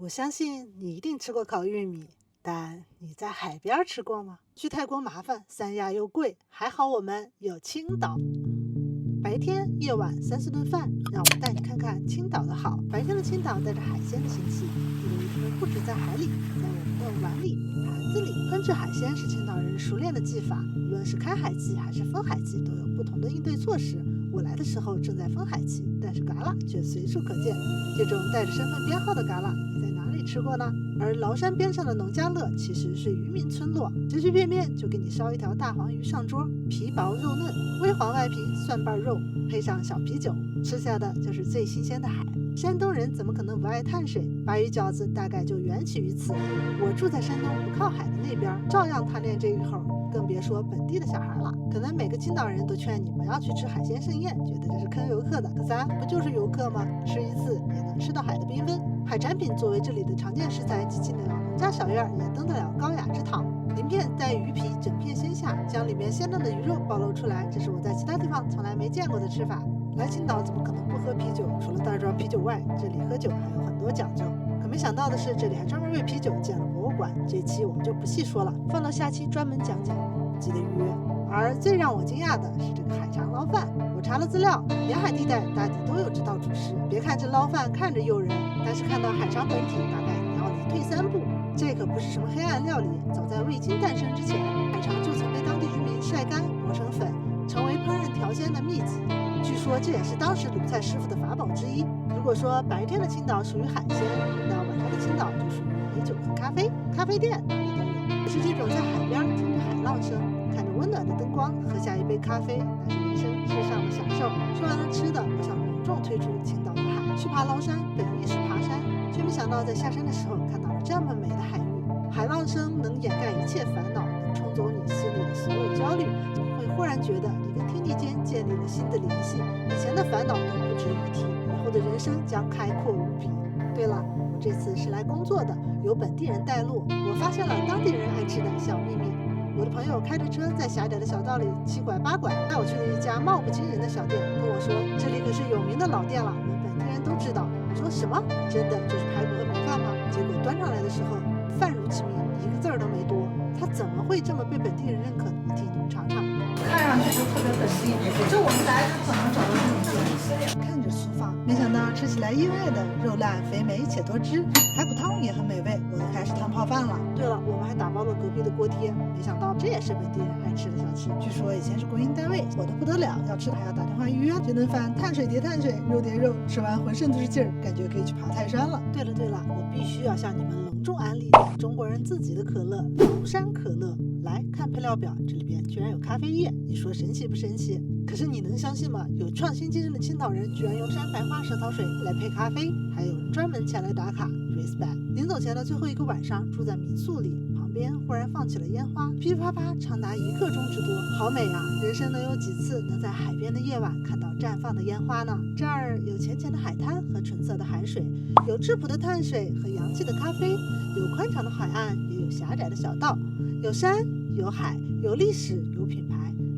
我相信你一定吃过烤玉米，但你在海边吃过吗？去泰国麻烦，三亚又贵，还好我们有青岛。白天夜晚3、4顿饭，让我带你看看青岛的好。白天的青岛带着海鲜的腥气，因为它们不止在海里，在我们的碗里、盘子里。烹制海鲜是青岛人熟练的技法，无论是开海季还是封海季，都有不同的应对措施。我来的时候正在封海期，但是嘎啦却随处可见。这种带着身份编号的嘎啦，你在哪里吃过呢？而崂山边上的农家乐其实是渔民村落，随随便便就给你烧一条大黄鱼上桌，皮薄肉嫩，微黄外皮，蒜瓣肉，配上小啤酒，吃下的就是最新鲜的海。山东人怎么可能不爱碳水？鲅鱼饺子大概就缘起于此。我住在山东不靠海的那边，照样贪恋这一口，更别说本地的小孩了。可能每个青岛人都劝你不要去吃海鲜盛宴，觉得这是坑游客的。可咱不就是游客吗？吃一次也能吃到海的缤纷。海产品作为这里的常见食材，既进得了农家小院，也登得了高雅之堂。鳞片在鱼皮整片掀下，将里面鲜嫩的鱼肉暴露出来，这是我在其他地方从来没见过的吃法。来青岛怎么可能不喝啤酒？除了袋装啤酒外，这里喝酒还有很多讲究。可没想到的是，这里还专门为啤酒建了博物馆。这期我们就不细说了，放到下期专门讲讲，记得预约。而最让我惊讶的是这个海肠捞饭。我查了资料，沿海地带大抵都有这道主食。别看这捞饭看着诱人，但是看到海肠本体，大概你要连退3步。这可不是什么黑暗料理，早在味精诞生之前，海肠就曾被当地居民晒干磨成粉，成为烹饪调鲜的秘籍。据说这也是当时鲁菜师傅的法宝之一。如果说白天的青岛属于海鲜，那晚上的青岛就属于美酒和咖啡。咖啡店哪里都有，是这种在海边听着海浪声，看着温暖的灯光，喝下一杯咖啡，那是人生至上的享受。说完了吃的，我想隆重推出青岛的海。去爬崂山本意是爬山，却没想到在下山的时候看到了这么美的海域。海浪声能掩盖一切烦恼，能冲走你心里的所有焦虑。你会忽然觉得你跟天地间建立了新的联系，以前的烦恼都不值一提，以后的人生将开阔无比。对了，我这次是来工作的，由本地人带路。我发现了当地人爱吃的小秘密。我的朋友开着车在狭窄的小道里7拐8拐，带我去了一家貌不惊人的小店，跟我说这里可是有名的老店了，我们本地人都知道。我说什么？真的就是排骨和米饭吗？结果端上来的时候，饭如其名，一个字儿都没多。它怎么会这么被本地人认可呢？我替你们尝尝。看上去就特别本地，就我们来就可能找到这种店。看着粗放，没想到吃起来意外的肉烂肥美且多汁，排骨汤也很美味，我都开始汤泡饭了。对了，我们还打包了隔壁的锅贴，没想到这也是本地人爱吃的小吃。据说以前是国营单位，火得不得了，要吃的还要打电话预约。这顿饭碳水叠碳水，肉叠肉，吃完浑身都是劲儿，感觉可以去爬泰山了。对了，我必须要向你们隆重安利中国人自己的可乐——崂山可乐。来看配料表，这里边居然有咖啡液，你说神奇不神奇？可是你能相信吗？有创新精神的青岛人居然用山白花舌头水来配咖啡，还有人专门前来打卡 respect。 临走前的最后一个晚上住在民宿里，旁边忽然放起了烟花，噼噼啪啪长达1刻钟之多，好美啊！人生能有几次能在海边的夜晚看到绽放的烟花呢？这儿有浅浅的海滩和纯色的海水，有质朴的碳水和洋气的咖啡，有宽敞的海岸，也有狭窄的小道，有山有海，有历史有品牌。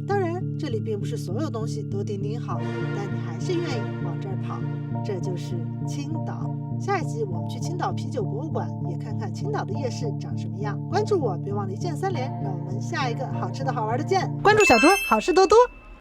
当然这里并不是所有东西都顶顶好，但你还是愿意往这儿跑，这就是青岛。下一集我们去青岛啤酒博物馆，也看看青岛的夜市长什么样。关注我，别忘了一键3连，让我们下一个好吃的好玩的见。关注小卓，好事多多。